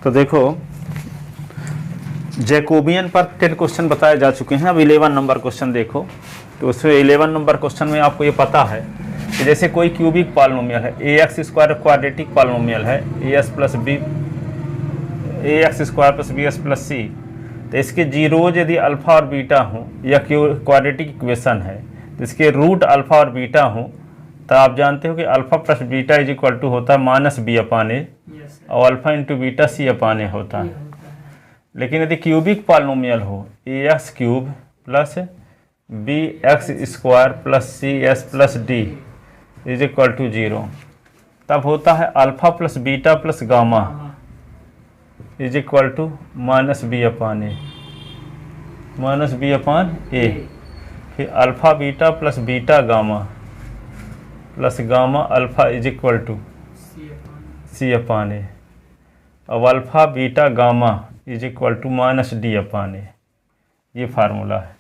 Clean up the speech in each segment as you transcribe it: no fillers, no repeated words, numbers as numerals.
तो देखो जैकोबियन पर 10 क्वेश्चन बताए जा चुके हैं। अब 11 नंबर क्वेश्चन देखो। तो उसमें 11 नंबर क्वेश्चन में आपको ये पता है कि जैसे कोई क्यूबिक पॉलिनोमियल है, a x square quadratic polynomial है, a x plus b s plus c, तो इसके जीरोज यदि अल्फ़ा और बीटा हों, या क्वाड्रेटिक इक्वेशन है तो इसके रूट अल्फ़ा और बीटा हों, तो आप जानते हो कि alpha plus beta is equal to होता है माइनस बी अपान ए, और alpha into beta c upon a होता है। लेकिन यदि क्यूबिक पॉलिनोमियल हो, a x cube plus b x square plus c s plus d is equal to 0, तब होता है alpha plus beta plus gamma is equal to minus b upon a, फिर alpha beta plus beta gamma plus gamma alpha is equal to c upon a, अब alpha beta gamma is equal to minus d upon a. ये formula है।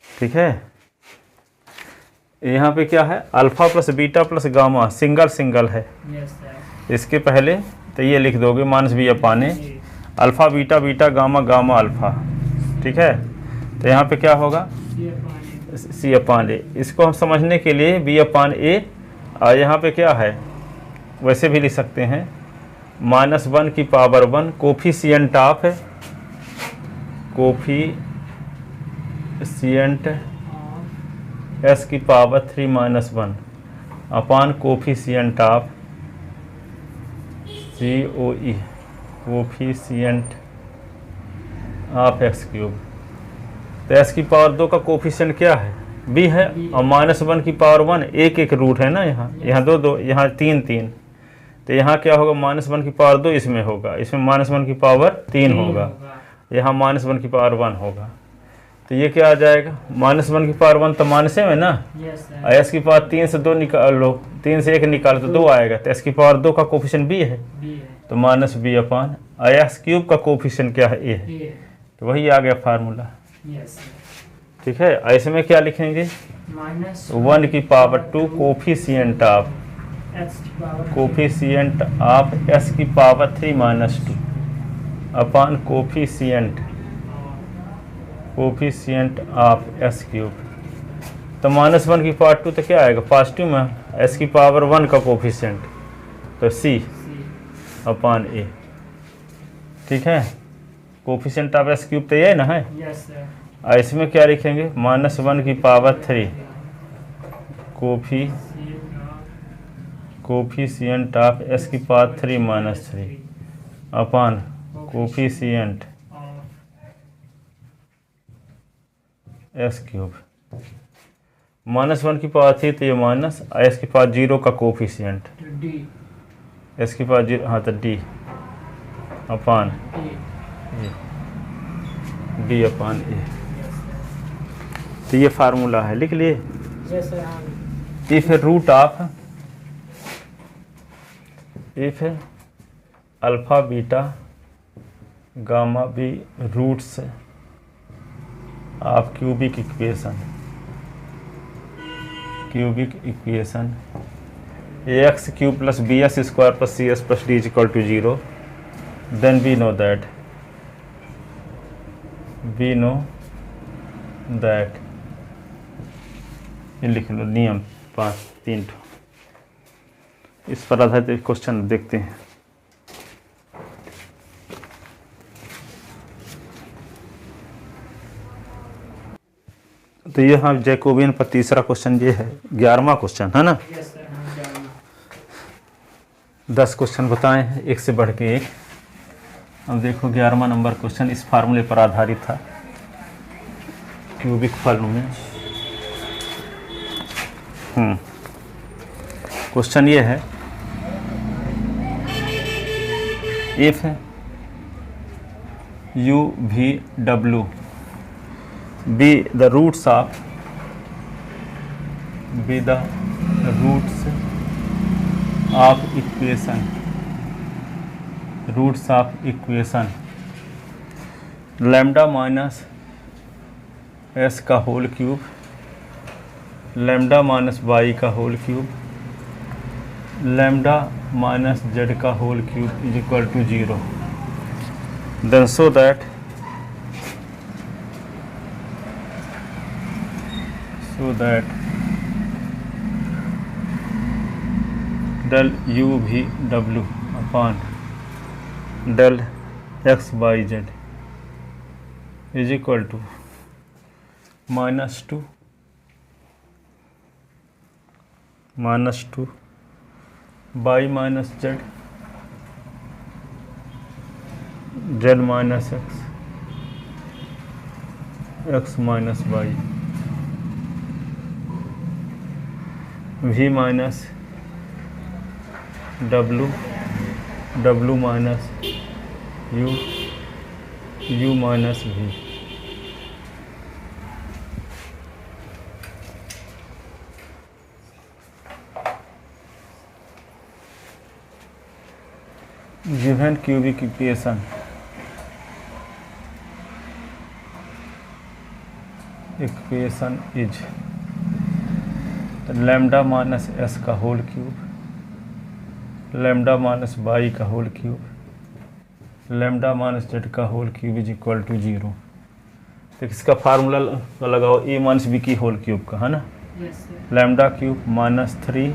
ठीक है। यहाँ पे क्या है, alpha plus beta plus gamma single single है। इसके पहले तो ये लिख दोगे minus b upon a, alpha beta beta gamma gamma alpha. ठीक है। तो यहाँ पे क्या होगा, सी अपान ए। इसको हम समझने के लिए बी अपान ए, और यहाँ पे क्या है वैसे भी लिख सकते हैं -1 की पावर 1 कोफिशिएंट ऑफ एस की power 3 -1 upon coefficient of COE coefficient of x cube. तो एस की पावर 2 का कोफिशिएंट क्या है, बी है, और -1 की पावर 1 एक एक रूट है ना, यहाँ 2 यहाँ 3 तो यहाँ क्या होगा, -1 की पावर 2 इसमें होगा, इसमें -1 की पावर 3 होगा, यहाँ -1 की पावर 1 होगा। तो ये क्या आ जाएगा, -1 की पावर 1 तो माइनसे में ना, और एस की पावर 3 से 2 निकाल लो, 3 से 1 निकालो तो 2 आएगा। तो एस की पावर 2 का कोफिशिएंट बी है, तो माइनस बी अपान एक्स क्यूब का कोफिशिएंट क्या है, ए है। तो वही आ गया फार्मूला। ठीक है। ऐसे में क्या लिखेंगे, 1 की पावर 2 कोफिशिएंट ऑफ एस की power 3 -2 upon coefficient of S cube. तो -1 की पावर 2 तो क्या आएगा, पॉजिटिव में, एस की पावर 1 का कोफिशिएंट तो सी अपान ए। ठीक है। कोफिशिएंट ऑफ एस क्यूब तो ये ना है। और इसमें क्या लिखेंगे, -1 की पावर 3 कोफिशिएंट ऑफ एस की पावर 3 -3 अपान कोफिशिएंट एस क्यूब। -1 की पावर 3 तो ये माइनस, एस की पावर 0 का कोफिशिएंट, एस की पावर 0, हाँ तो डी अपान डी अपान ए। तो ये फार्मूला है, लिख लिए। If root of alpha beta gamma be roots of cubic equation ax cube plus b s square plus c s plus d is equal to 0, then we know that ये लिख लो नियम 3 इस पर आधारित क्वेश्चन देखते हैं। तो ये हाँ जैकोबियन पर तीसरा क्वेश्चन ये है, 11वां क्वेश्चन है ना। 10 क्वेश्चन बताए हैं, एक से बढ़ के एक। अब देखो 11वां नंबर क्वेश्चन इस फार्मूले पर आधारित था, क्यूबिक पॉलिनोमियल। क्वेश्चन ये है, if u v w be the roots of equation lambda minus s का whole cube, lambda minus y का whole cube, lambda minus z का whole cube is equal to 0. Then so that del u v w upon del x by z is equal to -2 y minus z minus x minus y v minus w minus u minus v. Given cubic equation is lambda minus s का whole cube, lambda minus y का whole cube, lambda minus z का whole cube is equal to 0. तो इसका formula लगाओ a minus b की whole cube का, है ना. Lambda cube minus 3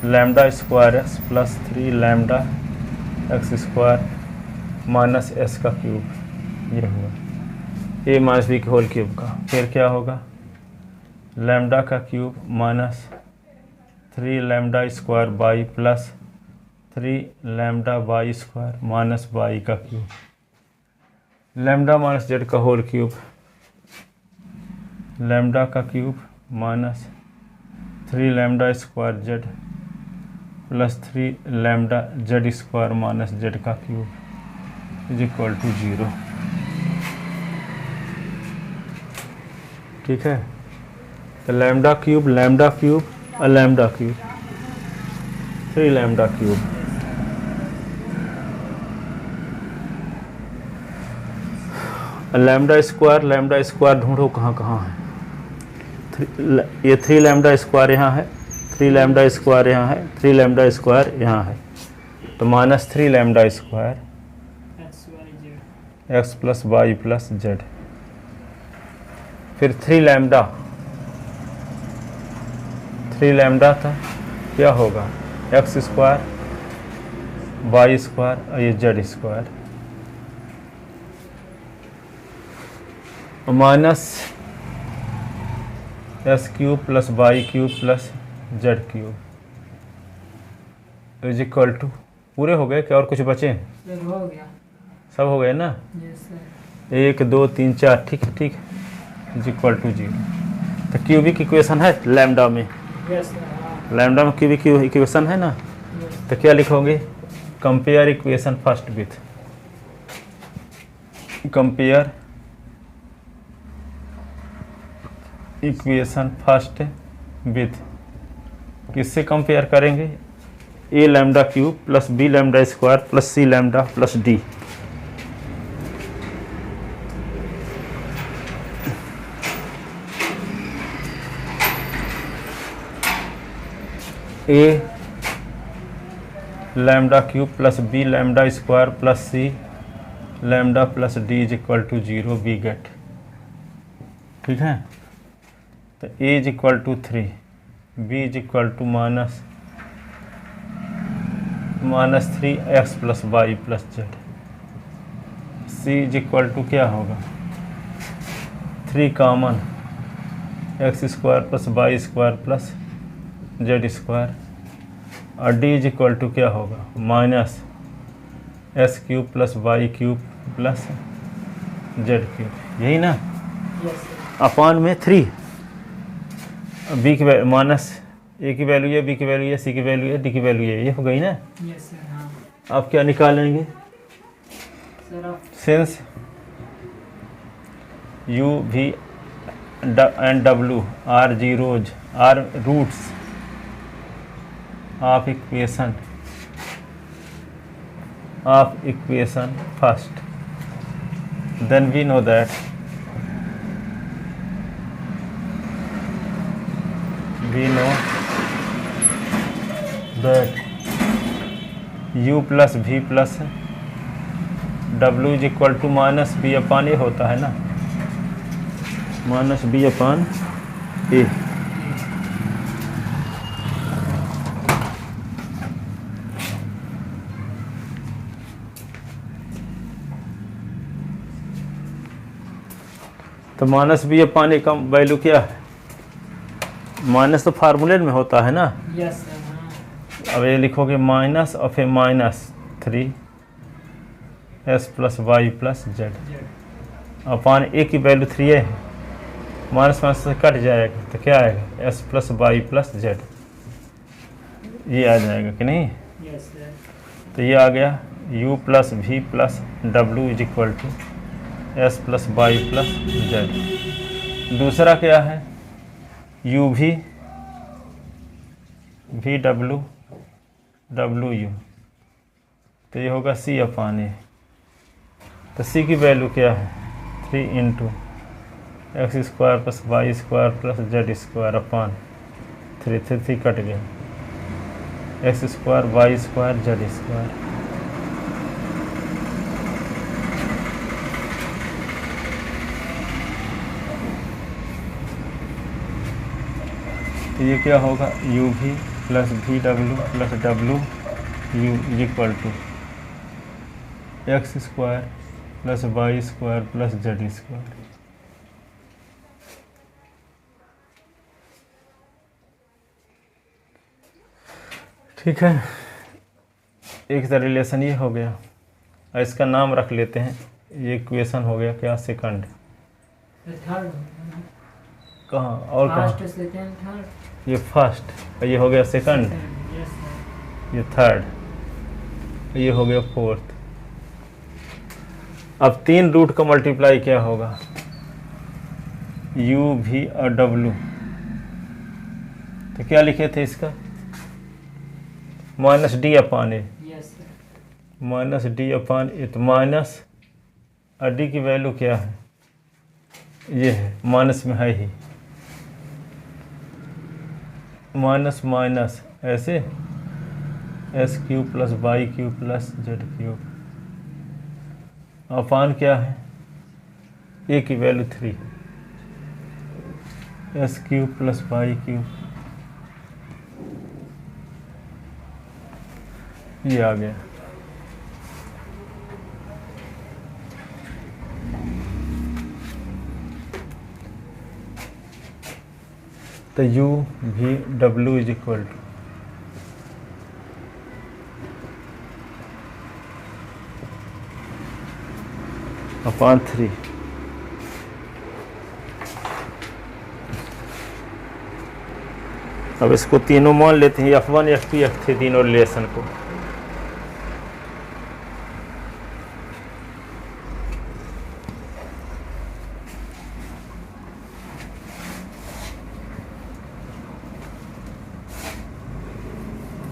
lambda square x plus 3 lambda x square minus s का क्यूब, ये हुआ a माइनस b के होल क्यूब का. फिर क्या होगा, लैम्डा का cube minus 3 lambda square by plus 3 lambda by square minus by का क्यूब, लैम्डा माइनस जेड का होल क्यूब, लैम्डा का cube minus 3 lambda square Z plus 3 lambda Z square minus Z का cube is equal to 0. ठीक है. तो lambda cube और lambda cube 3 lambda cube, lambda square ढूंढो कहाँ कहाँ है. ये 3 लैम्डा स्क्वायर यहाँ है, 3 लैम्डा स्क्वायर यहाँ है, 3 लैम्डा स्क्वायर यहाँ है. तो minus 3 lambda square x plus y plus z. फिर 3 लैम्डा था, क्या होगा, एक्स स्क्वायर वाई स्क्वायर और ये z square minus s cube plus y cube plus z cube is equal to. पूरे हो गए क्या और कुछ बचे? हो गया, सब हो गए ना. 1 2 3 4 ठीक इज इक्वल टू 0. तो क्यूबिक इक्वेशन है लैम्डा में, लैम्डा में क्यूबिक इक्वेशन है ना. तो क्या लिखोगे, compare equation first with, compare equation first with, किससे कंपेयर करेंगे, a lambda cube plus b lambda square plus c lambda plus d. A lambda cube plus b lambda square plus c lambda plus d is equal to 0 we get. ठीक है. तो a is equal to 3, b is equal to minus 3 x plus y plus z, c is equal to क्या होगा, 3 common x square plus y square plus z square, और d is equal to क्या होगा, minus s cube plus y cube plus z cube. यही ना. अपान में 3 B की minus ए की वैल्यू है, बी की वैल्यू है, सी की वैल्यू है, डी की वैल्यू है. ये हो गई ना. आप क्या निकालेंगे, सिंस यू वी एंड डब्ल्यू are zeros are roots of equation first, then we know that that u plus v प्लस w is equal to minus b upon a होता है ना, माइनस बी अपान ए। तो माइनस बी अपान ए का value क्या है? Minus तो फार्मूले में होता है ना। Yes sir. अब ये लिखोगे माइनस और फिर minus 3 s plus y plus z upon a की वैल्यू 3 है, माइनस माइनस से कट जाएगा तो क्या आएगा? s plus y plus z, ये आ जाएगा कि नहीं? Yes sir. तो ये आ गया u प्लस वी प्लस डब्ल्यू is equal to s plus y plus z. दूसरा क्या है? यू भी वी डब्ल्यू डब्ल्यू यू, तो ये होगा सी अपान ए। तो सी की वैल्यू क्या है? 3 into x square plus y square plus z square upon 3 3 cut गया, x square y square z square. तो ये क्या होगा? यू भी plus V W plus W you is equal to x square plus y square plus z square. ठीक है, एक तो रिलेशन ये हो गया, और इसका नाम रख लेते हैं। ये इक्वेशन हो गया क्या? सेकंड। थर्ड कहाँ और कहाँ? First second third. ये फर्स्ट, और ये हो गया सेकंड, यस सर। ये थर्ड, ये हो गया फोर्थ। अब 3 रूट का मल्टीप्लाई क्या होगा? u v और w। तो क्या लिखे थे इसका? माइनस डी अपान ए, yes sir. Minus d upon ए। तो माइनस और डी की वैल्यू क्या है? ये है, माइनस में है ही, माइनस माइनस ऐसे s cube plus y cube plus z cube upon क्या है? ए की value 3 s cube plus y cube, ये आ गया। तो u v w is equal to upon 3 अब इसको तीनों मान लेते हैं, F1 F2 F3 तीनों रिलेशन को।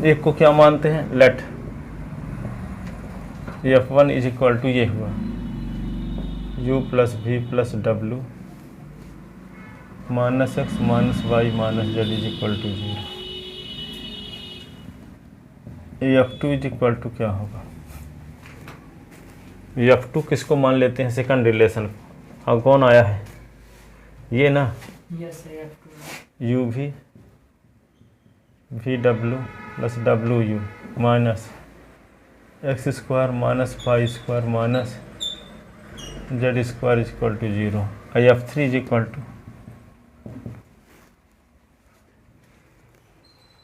एक को क्या मानते हैं? Late F1 is equal to ये हुआ u प्लस वी प्लस डब्ल्यू minus x minus y minus z is equal to 0। F2 is equal to क्या होगा? F2 किसको मान लेते हैं? सेकंड रिलेशन को। अब कौन आया है? ये ना, यस सर। u भी V W plus W you minus x square minus Y square minus Z square is equal to 0। F3 is equal to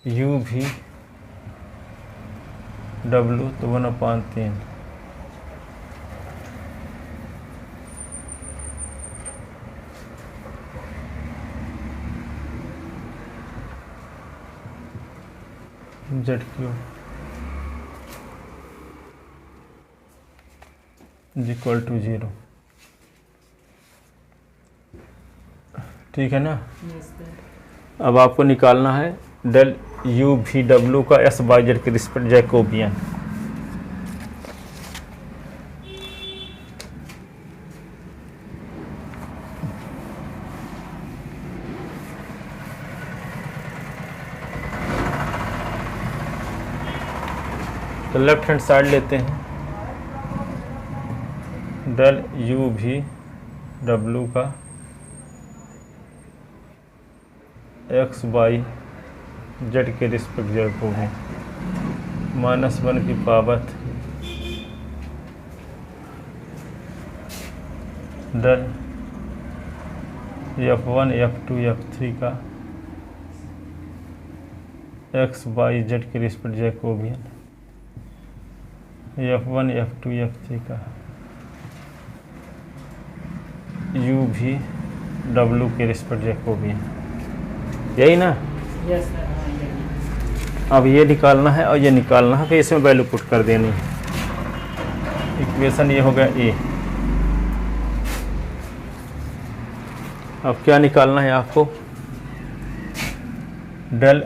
u v w तो 1/3 Z cube is equal to 0। ठीक है ना? Yes sir. अब आपको निकालना है del you V W का S Y z के रिस्पेक्ट जैकोबियन। तो लेफ्ट हैंड साइड लेते हैं, डेल यू भी डब्लू का एक्स वाई जेड के रिस्पेक्ट जेड को भी -1 की power del F1 F2 F3 का एक्स वाई जेड के respect Jacobian, F1 F2 F3 का यू भी डब्लू के रिस्पेक्ट जैकोबियन, यही ना। यस सर, हाँ यही। अब ये निकालना है और ये निकालना है, फिर इसमें वैल्यू पुट कर देनी है। इक्वेशन ये हो गया ए। अब क्या निकालना है आपको, del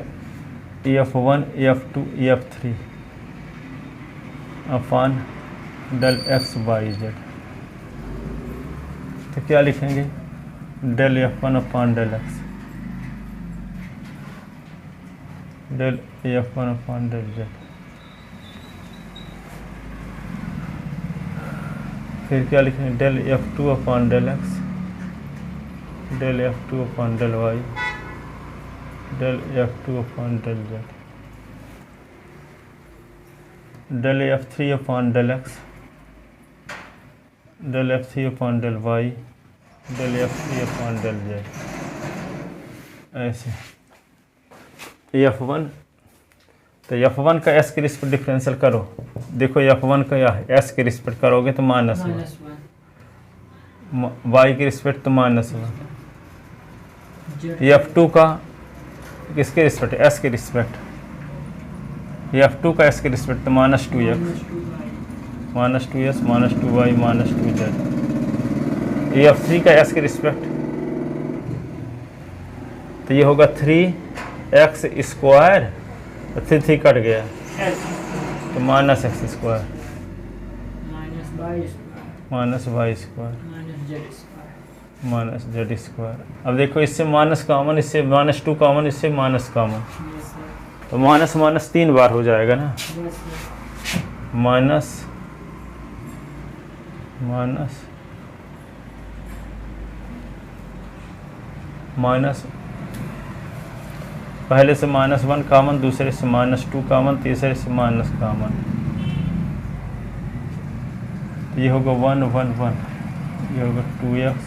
F1 F2 F3 upon del x y z. तो क्या लिखेंगे, del F1 upon del x, del F1 upon del z. फिर क्या लिखेंगे, del F2 upon del x, del F2 upon del y, del F2 upon del z, del F3 upon del x, del F3 upon del y, del F3 upon del z. ऐसे F1, तो F1 का S के respect differential करो, देखो F1 का S के respect करोगे तो -1, वाई के रिस्पेक्ट तो -1, F2 का किसके रिस्पेक्ट, S के रिस्पेक्ट, F2 का S के रिस्पेक्ट तो -2x, -2s -2y -2z। F3 का S के रिस्पेक्ट तो ये होगा 3x स्क्वायर, 3 कट गया तो -x square -y square -z square. अब देखो इससे माइनस कॉमन, इससे -2 कॉमन, इससे माइनस कॉमन, तो माइनस माइनस 3 बार हो जाएगा ना, माइनस माइनस माइनस, पहले से -1 कॉमन, दूसरे से -2 कॉमन, तीसरे से माइनस कॉमन, तो ये होगा 1 1 1, ये होगा 2x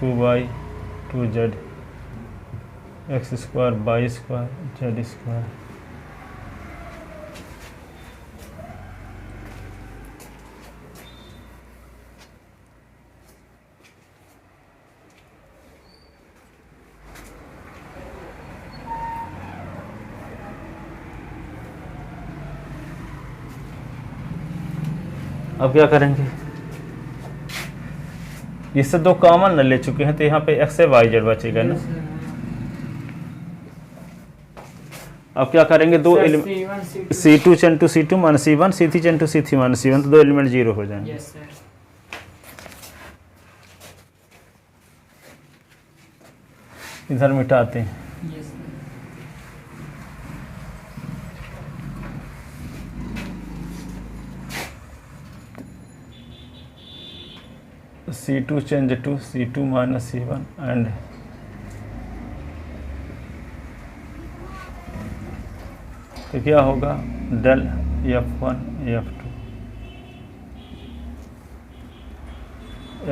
2y 2z, x square y square z square. अब क्या करेंगे, इससे 2 कॉमन न ले चुके हैं तो यहाँ पे एक्स वाई जेड बचेगा ना। अब क्या करेंगे, 2 element C2 change to C2 minus C1, C3 change to C3 minus C1, तो 2 एलिमेंट 0 हो जाएंगे। Yes sir. इधर मिटाते हैं, yes sir. C2 change to C2 minus C1 and तो क्या होगा, del F1 F2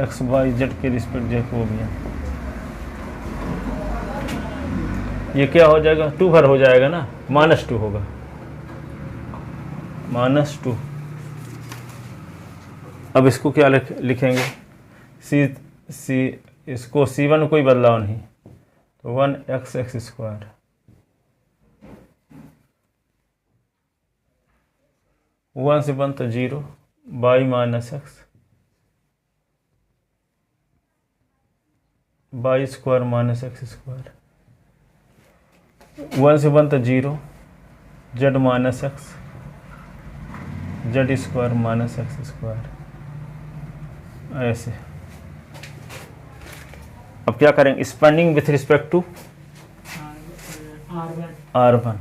x y z के रिस्पेक्ट जैकोबियन। ये क्या हो जाएगा, 2 भर हो जाएगा ना, -2 होगा, -2। अब इसको क्या लिखेंगे, सी इसको C1 में कोई बदलाव नहीं, तो 1x स्क्वायर 1 से 1 तो 0, y minus x, y square minus x square, 1 से 1 तो 0, z minus x, z square minus x square. ऐसे अब क्या करेंगे, expanding with respect to R1,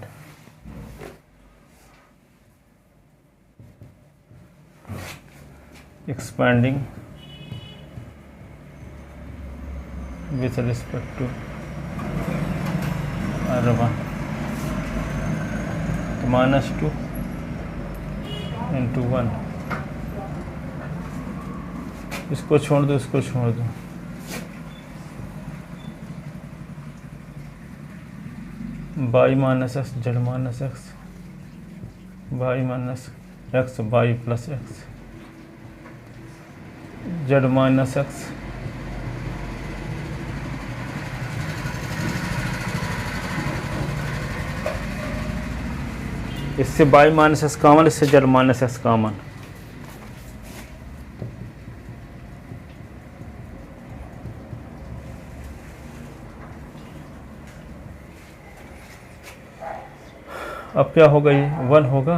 expanding with respect to R1 तो -2 × 1, इसको छोड़ दो, इसको छोड़ दो, y - x z - x y - x y + x z - x इससे y - x कॉमन, इससे z - x कॉमन, अब क्या होगा, ये 1 होगा,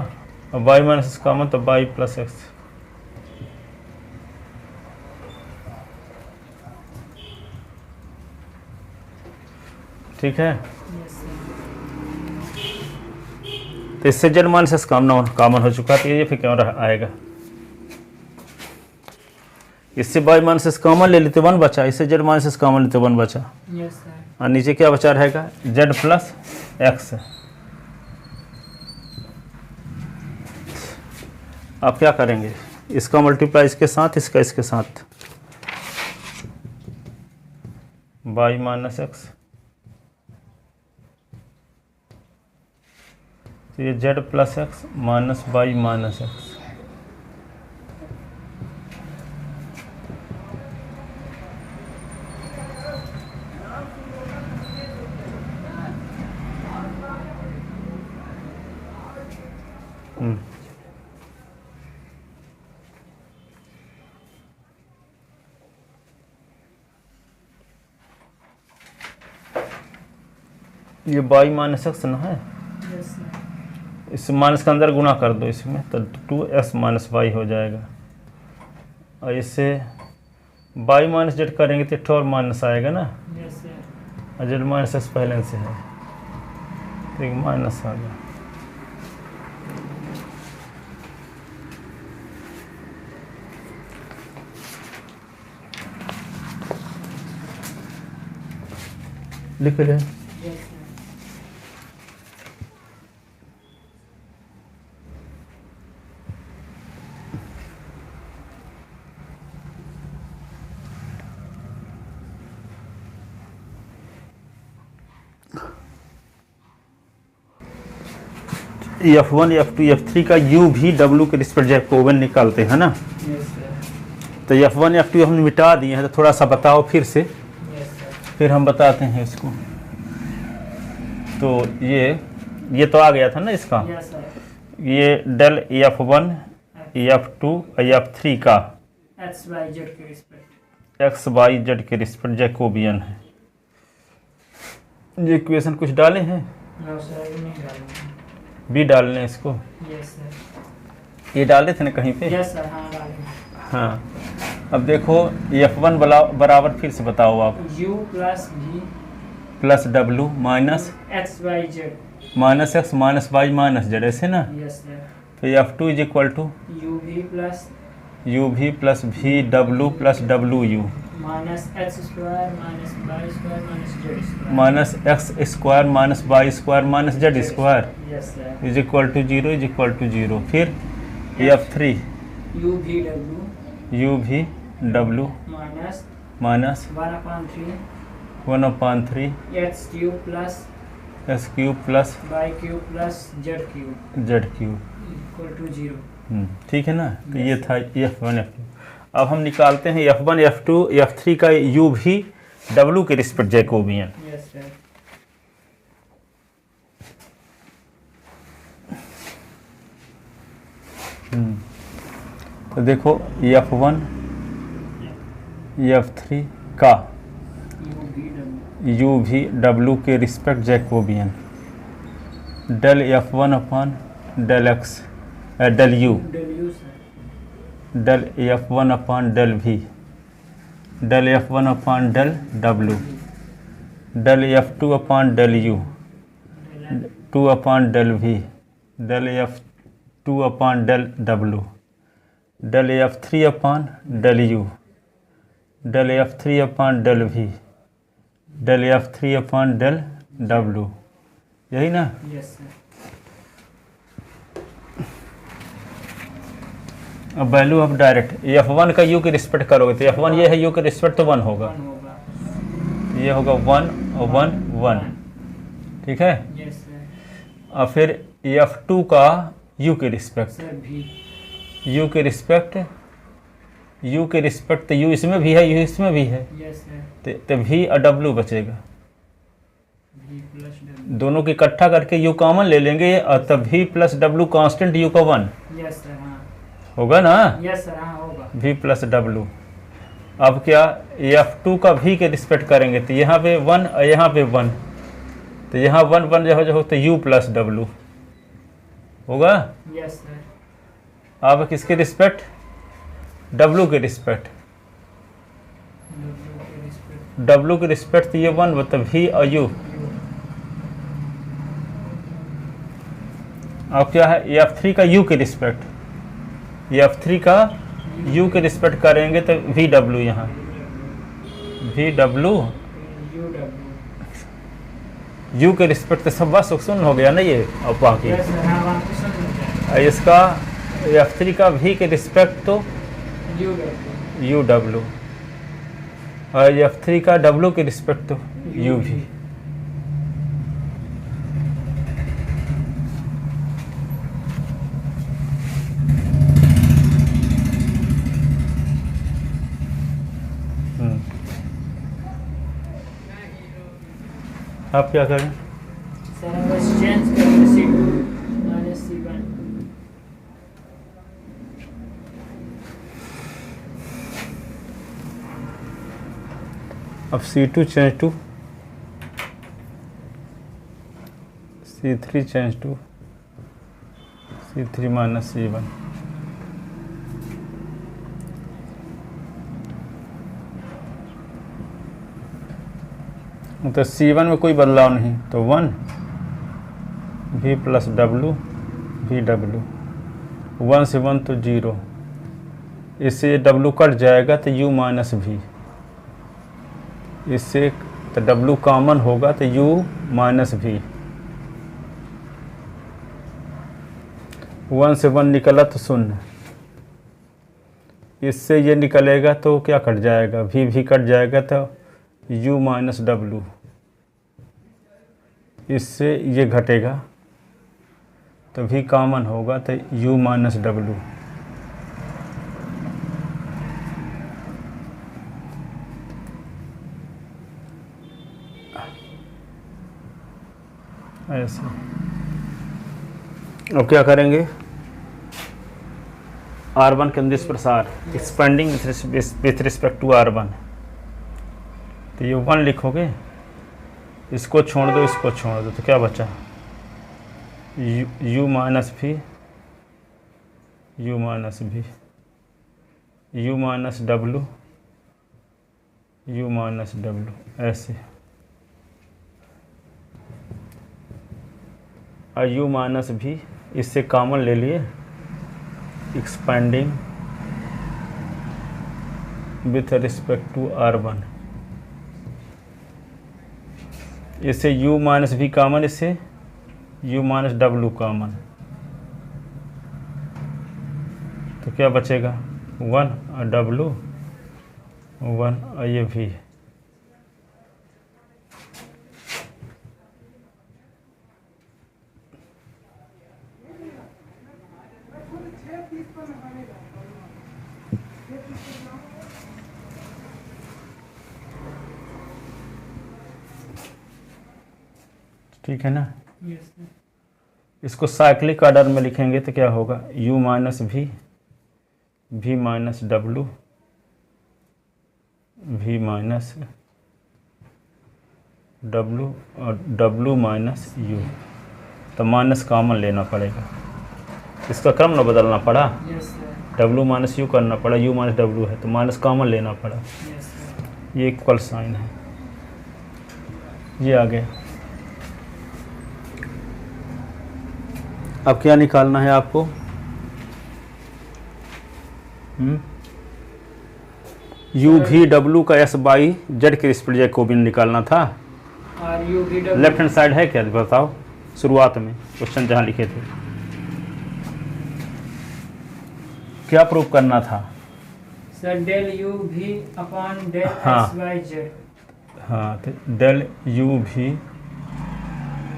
अब y - x कॉमन तो y + x, ठीक है। तो इससे z - x कॉमन हो चुका, तो ये फिर क्यों आएगा, इससे y - x कॉमन ले लेते 1 बचा, इससे z - x कॉमन लेते 1 बचा, और नीचे क्या बचा रहेगा, z + x। अब क्या करेंगे, इसका मल्टीप्लाई इसके साथ, इसका इसके साथ, y - x, तो ये z + x minus y - x, ये y - x ना है, इस माइनस के अंदर गुना कर दो इसमें, तो 2x - y हो जाएगा, और इससे y - z करेंगे तो एक और माइनस आएगा ना, और z - x पहले से है, तो एक माइनस आ गया। लिख ले, F1 F2 F3 का U भी W के रिस्पेक्ट जैकोबियन निकालते हैं ना, तो F1 F2 हम मिटा दिए हैं, तो थोड़ा सा बताओ फिर से, फिर हम बताते हैं इसको। तो ये तो आ गया था ना इसका, ये डेल F1 F2 F3 का x y z के रिस्पेक्ट जैकोबियन है। ये इक्वेशन कुछ डाले हैं, बी डालने इसको, ये डाले थे ना कहीं पे, हाँ। अब देखो F1 बराबर फिर से बताओ आप, u + v + W minus x y z -x - y - z, ऐसे ना। तो F2 = uv + vw + wu -x² - y² - z² -x² - y² - z² = 0 फिर F3 uvw minus 1/3 x³ + s³ + y³ + z³ = 0। ठीक है ना। तो ये था F1 F2। अब हम निकालते हैं F1 F2 F3 का U भी W के रिस्पेक्ट जैकोबियन। तो देखो F1 F3 का U भी W के respect Jacobian, del F1/del x del U, del F1/del V, del F1 upon del W, del F2 upon del U, 2 upon del V, del F2 upon del W, del F3 upon del U, del F3 upon del V, del F3 upon del W, यही ना। Yes sir. अब value of direct F1 का U की respect करोगे तो F1 ये है, U के रिस्पेक्ट तो 1 होगा, 1 होगा। तो ये होगा 1 और 1 1, ठीक है। Yes sir. और फिर F2 का U के रिस्पेक्ट, सर भी। U के रिस्पेक्ट, U के रिस्पेक्ट तो U इसमें भी है, U इसमें भी है, यस सर। तो V और W बचेगा। V plus W। दोनों की इकट्ठा करके U कॉमन ले लेंगे और तब V plus W constant U का 1 यस सर। हाँ। होगा ना। Yes sir. हाँ होगा। V plus W। अब क्या F2 का V के रिस्पेक्ट करेंगे तो यहाँ पे 1 और यहाँ पे 1, तो यहाँ 1 1 जो हो तो U प्लस W होगा। Yes sir. अब किसके रिस्पेक्ट, W के रिस्पेक्ट, W के रिस्पेक्ट। W के रिस्पेक्ट तो ये 1 मतलब V और U। अब क्या है F3 का U के रिस्पेक्ट, F3 का U के रिस्पेक्ट करेंगे तो VW, यहाँ VW U W। U के रिस्पेक्ट तो सब बस सुन हो गया ना ये। अब बाकी यस सर। हाँ वहाँ पे समझ गया। इसका F3 का V के रिस्पेक्ट तो U W। UW और F3 का W के रिस्पेक्ट तो UV। आप क्या करें, सर हम बस चेंज करेंगे C2 माइनस C1। अब C2 change to C3 change to C3 minus C1। तो C1 में कोई बदलाव नहीं, तो 1 V प्लस W VW, 1 से 1 तो 0, इससे W कट जाएगा तो U माइनस V, इससे तो W कॉमन होगा तो U माइनस V, 1 से 1 निकला तो 0, इससे ये निकलेगा तो क्या कट जाएगा, V कट जाएगा तो U माइनस W, इससे ये घटेगा तो V कॉमन होगा तो U माइनस W। ऐसे अब क्या करेंगे, R1 के अंदर प्रसार expanding with respect to R1, तो ये 1 लिखोगे, इसको छोड़ दो इसको छोड़ दो तो क्या बचा, U minus V, U minus V, U minus W, U minus W, ऐसे। और U माइनस V इससे कॉमन ले लिए, expanding with respect to R1, इससे U माइनस V कॉमन, इससे U माइनस W कॉमन, तो क्या बचेगा 1 और W 1 और ये V। ठीक है ना। Yes sir. इसको साइक्लिक ऑर्डर में लिखेंगे तो क्या होगा, U minus V, V minus W, V minus W और W माइनस U, तो माइनस कॉमन लेना पड़ेगा, इसका क्रम न बदलना पड़ा, yes sir. W minus U करना पड़ा, U माइनस W है तो माइनस कॉमन लेना पड़ा। Yes sir. ये इक्वल साइन है, ये आ गया। अब क्या निकालना है आपको? यू भी डब्ल्यू का एस बाई जेड के रिस्पेक्ट जैकोबियन निकालना था। और you v W left hand side है क्या बताओ, शुरुआत में क्वेश्चन जहाँ लिखे थे क्या प्रूफ करना था? Sir del u v upon del हाँ। X y z. हाँ, तो डेल यू भी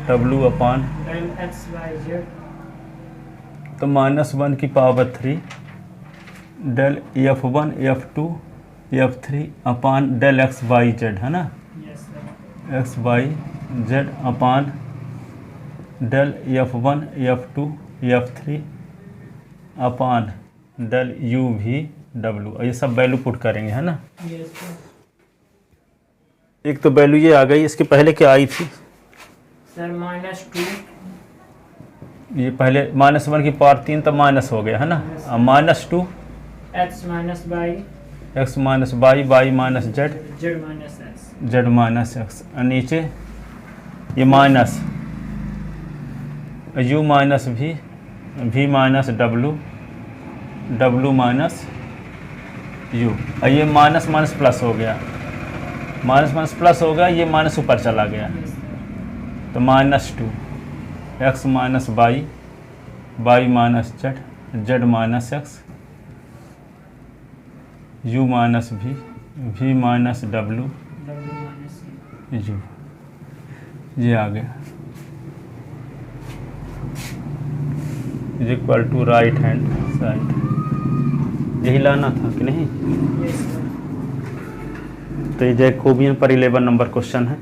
डब्ल्यू upon del x y z तो -1 की power 3 del F1 F2 F3 upon del x y z, है ना? Yes sir. X y z upon del F1 F2 F3 upon del u v डब्ल्यू। ये सब value put करेंगे, है ना? Yes sir. एक तो वैल्यू ये आ गई, इसके पहले क्या आई थी? सर -2 ये पहले -1 की पावर 3 तब माइनस हो गया, है ना? अब -2 x minus Y x minus Y Y minus Z Z minus x. Z minus x, और नीचे ये माइनस यू माइनस भी minus W W minus you, और ये माइनस माइनस प्लस हो गया, माइनस माइनस प्लस हो गया, ये माइनस ऊपर चला गया, तो -2 x minus Y Y minus Z Z minus x you minus भी minus W W minus you, ये आ गया is equal to right hand side. यही लाना था कि नहीं? Yes sir. तो ये जैकोबियन पर 11 नंबर क्वेश्चन है।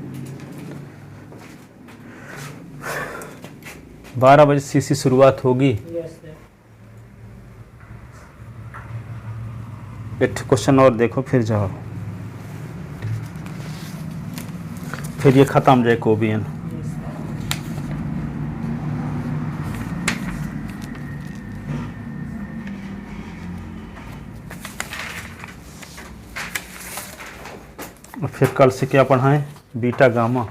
12 बजे सीसी शुरुआत होगी। Yes sir. एक क्वेश्चन और देखो फिर जाओ, फिर ये ख़त्म जैकोबियन। Yes sir. और फिर कल से क्या पढ़ाएं? बीटा गामा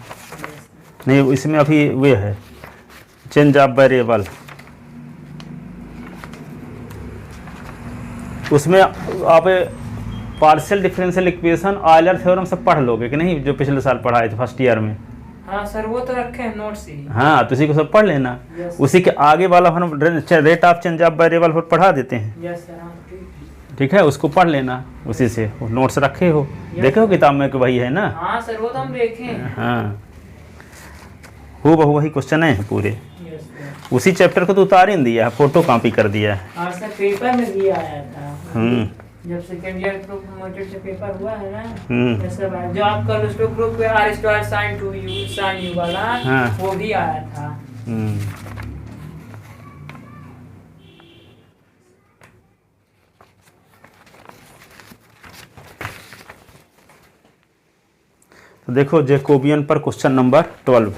नहीं, इसमें अभी वे है चेंज ऑफ वेरिएबल, उसमें आप partial differential equation Euler theorem सब पढ़ लोगे कि नहीं, जो पिछले साल पढ़ाए थे फर्स्ट ईयर में? हाँ सर, वो तो रखे हैं नोट्स ही। हाँ, तो उसी को सब पढ़ लेना। यस उसी के आगे वाला हम rate of change of variable पर पढ़ा देते हैं, यस सर। हाँ ठीक है? उसको पढ़ लेना, उसी से नोट्स रखे हो, देखे हो किताब में कि वही है ना? हाँ सर, वो तो हम देखे हैं। हाँ, हो बहु वही क्वेश्चन है पूरे, यस सर। उसी चैप्टर को तो उतार ही दिया है, फोटो कॉपी कर दिया है। और सर पेपर में भी आया था, हम्म जब सेकेंड ईयर प्रोमोटेड से पेपर हुआ है ना, हम्म ये सब आया। जो आपका दोस्तों ग्रुप पे r square sine 2u sine u वाला, हाँ। वो भी आया था। हम्म। तो देखो जैकोबियन पर क्वेश्चन नंबर 12।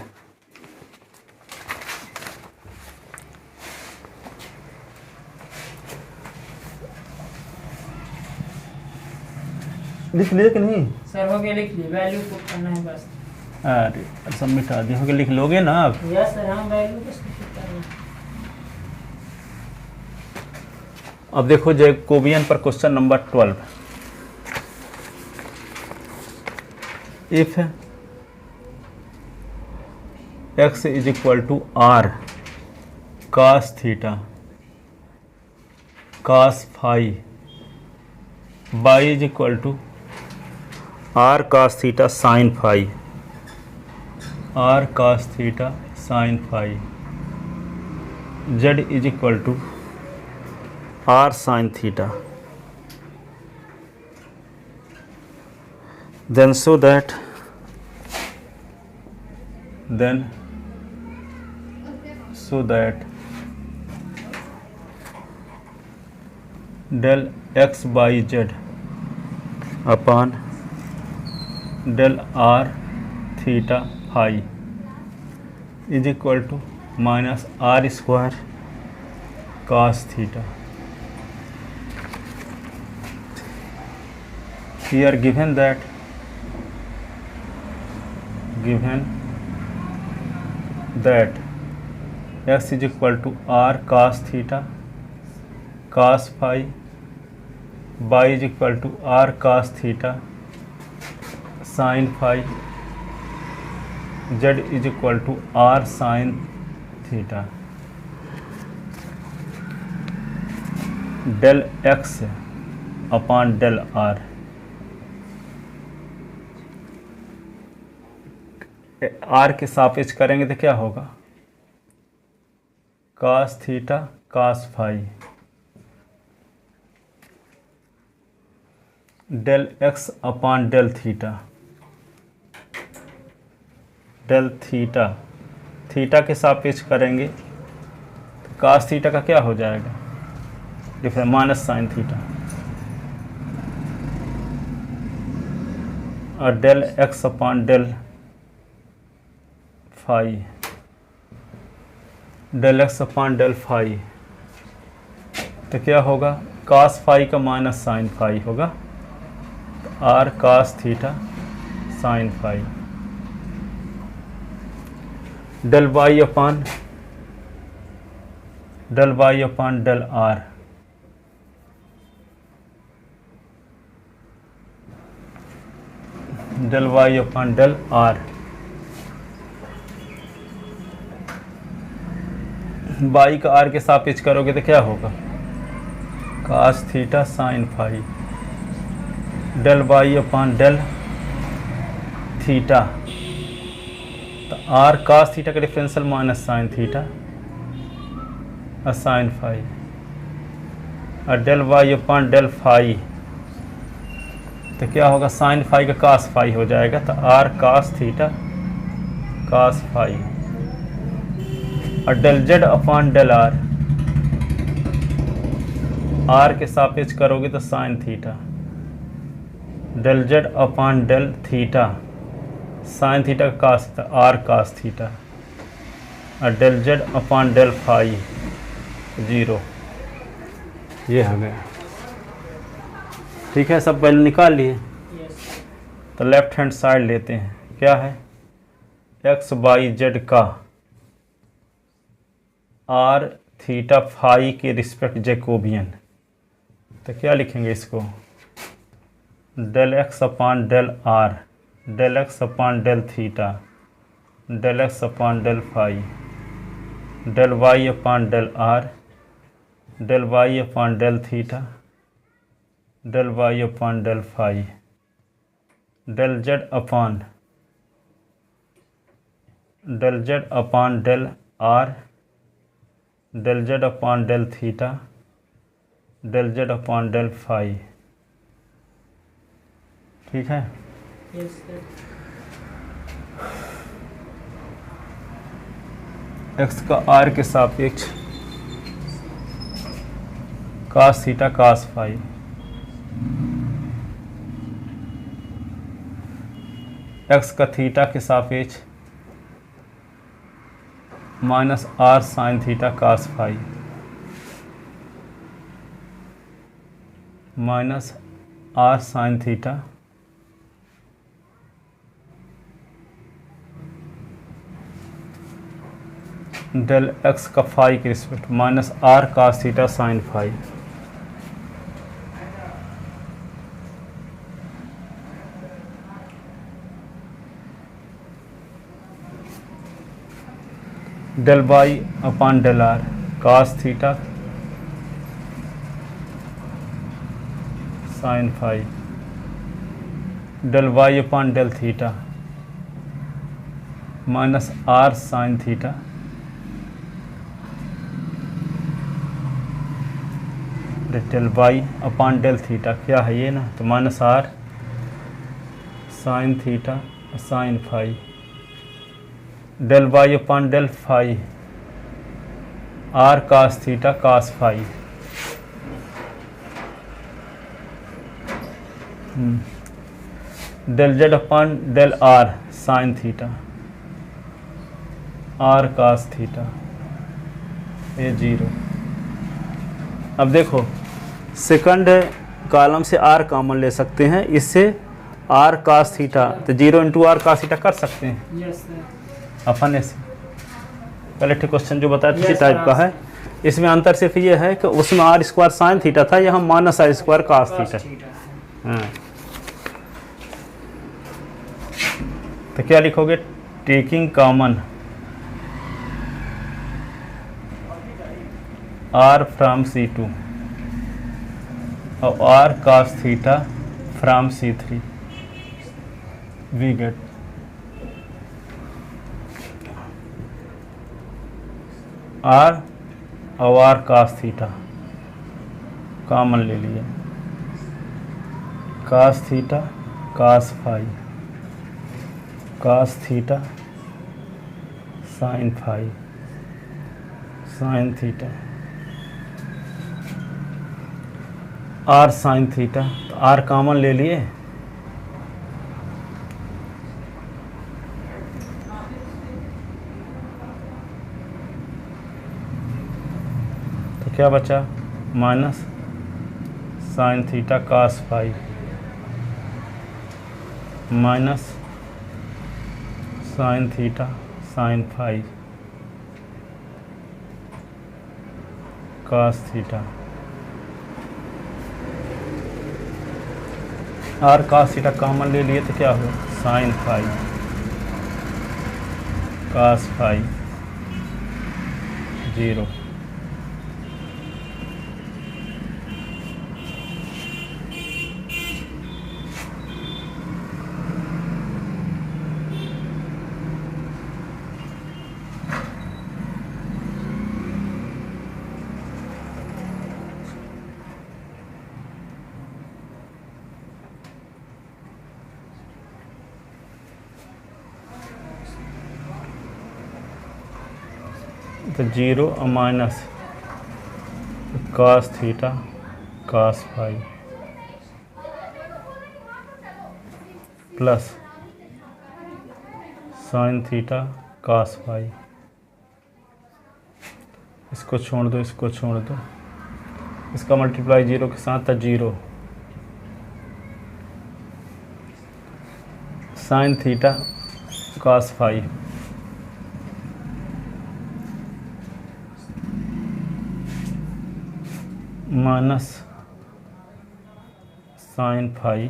लिख लिए कि नहीं? सर हो गया, लिख ली, वैल्यू पुट करना है बस। अरे सब मिटा दिए, हो गया, लिख लोगे ना आप? यस सर, हम वैल्यू बस पुट करना है। अब देखो जैकोबियन पर question number 12। If x is equal to r cos theta cos phi y is equal to r cos theta sine phi r cos theta sine phi z is equal to r sine theta, then so that del x by z upon del r theta phi is equal to minus r square cos theta. Here given that given that x is equal to r cos theta cos phi, y is equal to r cos theta sine phi, z is equal to r sine theta. Del x upon del r, r के सापेक्ष करेंगे तो क्या होगा, cos theta cos phi, del x upon del theta, del theta, theta के सापेक्ष करेंगे तो कास थीटा का क्या हो जाएगा, डिफरेंस माइनस साइन थीटा, और del x upon del phi, del x upon del phi तो क्या होगा, कास फाई का माइनस साइन फाई होगा, तो r cos theta sine phi, del y upon del r, del y upon del r, y का r के सापेक्ष करोगे तो क्या होगा, cos theta sine phi, del y upon del theta, तो आर कास थीटा का डिफरेंशियल माइनस साइन थीटा और साइन फाई, और del y upon del phi तो क्या होगा, साइन फाई का कास फाई हो जाएगा, तो r cos theta cos phi, और del z upon del r, r के सापेक्ष करोगे तो sine theta, del z upon del theta, sine theta का cos theta, r cos theta, और del z upon del phi 0, ये हो गया। ठीक है, सब वैल्यू निकाल लिए। तो लेफ्ट हैंड साइड लेते हैं, क्या है, एक्स वाई जेड का आर थीटा फाई के रिस्पेक्ट जैकोबियन, तो क्या लिखेंगे इसको, del x upon del r, del x upon del theta, del x upon del phi, del y upon del r, del y upon del theta, del y upon del phi, del z upon del r, del z upon del theta, del z upon del phi. ठीक है, Yes, sir. X का r के सापेक्ष cos theta cos phi, x का theta के सापेक्ष minus r sine theta cos phi, minus r sine theta del x का phi के respect minus r cos theta sine phi, del y upon del r cos theta sine phi, del y upon del theta minus r sine theta, del y upon del theta क्या है ये ना, तो minus r sine theta sine phi, del y upon del phi r cos theta cos phi, del z upon del r sine theta r cos theta, ये 0। अब देखो second column से r common ले सकते हैं, इससे आर कास थीटा, तो 0 into are cos theta कर सकते हैं Yes, sir. अपन ऐसे। पहले ठीक क्वेश्चन जो बताया इसी Yes, टाइप sir. का है। इसमें अंतर सिर्फ ये है कि उसमें आर स्क्वायर साइन थीटा था, यहाँ minus r square cos Cos theta. theta. हाँ। तो क्या लिखोगे? Taking common are from C2 और r cos theta from C3 we get r और आर कास थीटा कॉमन ले लिया, cos theta cos phi, cos theta sine phi, sine theta r sine theta, तो r common ले लिए, तो क्या बचा? Minus sine theta cos phi minus sine theta sine phi cos theta. R cos theta common ले लिए तो क्या हुआ? Sine phi cos phi 0। तो 0 और minus cos theta cos phi plus sine theta cos phi. इसको छोड़ दो, इसको छोड़ दो, इसका मल्टीप्लाई 0 के साथ था 0 sine theta cos phi minus sine phi.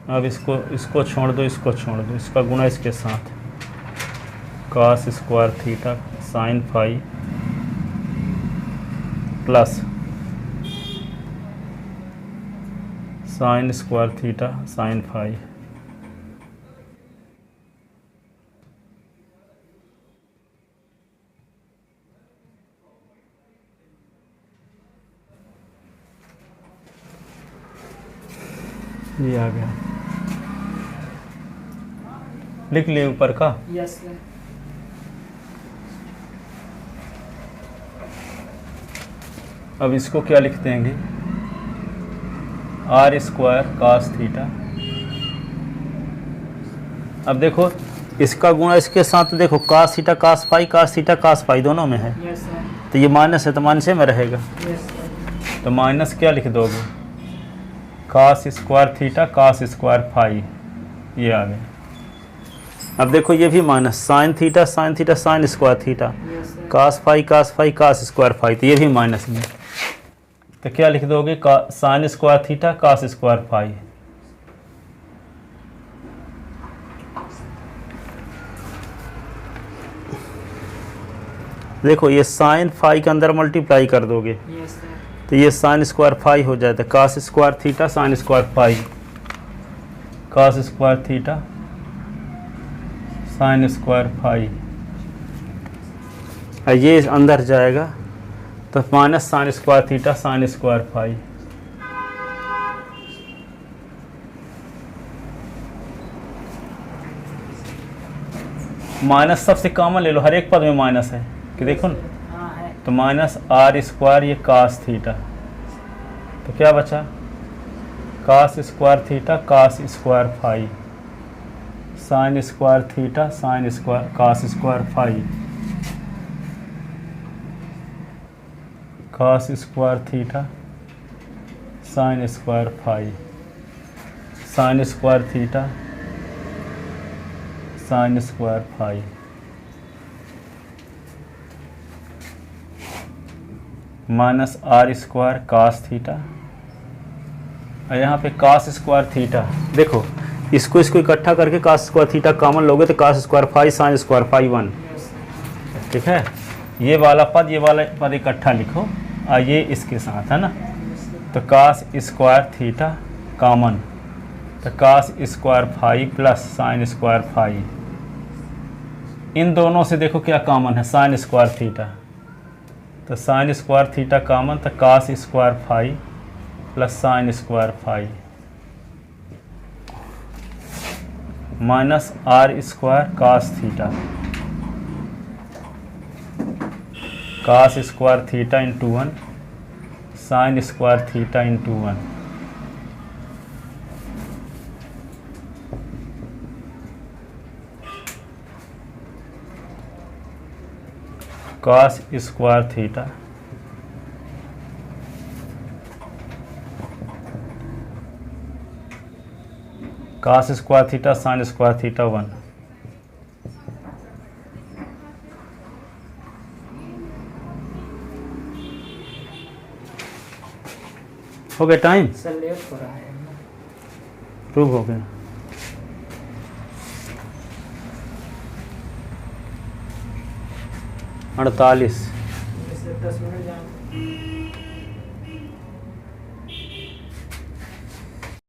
अब इसको छोड़ दो, इसको छोड़ दो, इसका गुणा इसके साथ cos square theta sine phi plus sine square theta sine phi. ये आ गया, लिख लिए ऊपर का। Yes, sir. अब इसको क्या लिख देंगे? R square cos theta. अब देखो इसका गुणा इसके साथ, देखो कास थीटा कास फाई दोनों में है, Yes, sir. तो ये माइनस है तो माइनस में रहेगा, Yes, sir. तो माइनस क्या लिख दोगे? Cos square theta cos square phi, ये आ गया। अब देखो ये भी minus sine theta sine square theta Yes, sir. Cos phi cos square phi, तो ये भी माइनस में, तो क्या लिख दोगे? Sine square theta cos square phi. देखो ये साइन फाई के अंदर मल्टीप्लाई कर दोगे Yes, sir. तो ये साइन स्क्वायर फाई हो जाता है, cos square theta sine square phi, cos square theta sine square phi, और ये अंदर जाएगा तो minus sine square theta sine square phi. Minus सबसे कॉमन ले लो, हर एक पद में माइनस है कि देखो ना, हाँ है। तो माइनस आर स्क्वायर ये कास थीटा, तो क्या बचा? Cos square theta cos square phi sine square theta sine square cos square phi cos square theta sine square phi. Sine square theta sine square phi minus r square cos theta, और यहाँ पे कास square theta. देखो इसको इकट्ठा करके कास square theta common लोगे तो cos square phi sine square phi 1, ठीक है। ये वाला पद इकट्ठा लिखो और ये इसके साथ है ना, तो कास स्क्वायर थीटा कॉमन, तो cos square phi plus sine square phi. इन दोनों से देखो क्या कॉमन है, साइन स्क्वायर थीटा, तो साइन स्क्वायर थीटा कॉमन, तो cos square phi plus sine square phi minus r square cos theta, cos square theta into 1 sine square theta into 1। Cos square theta cos square theta sine square theta 1। हो गया time, sir late हो रहा है। Prove हो गया। Sir 10 minute जाए।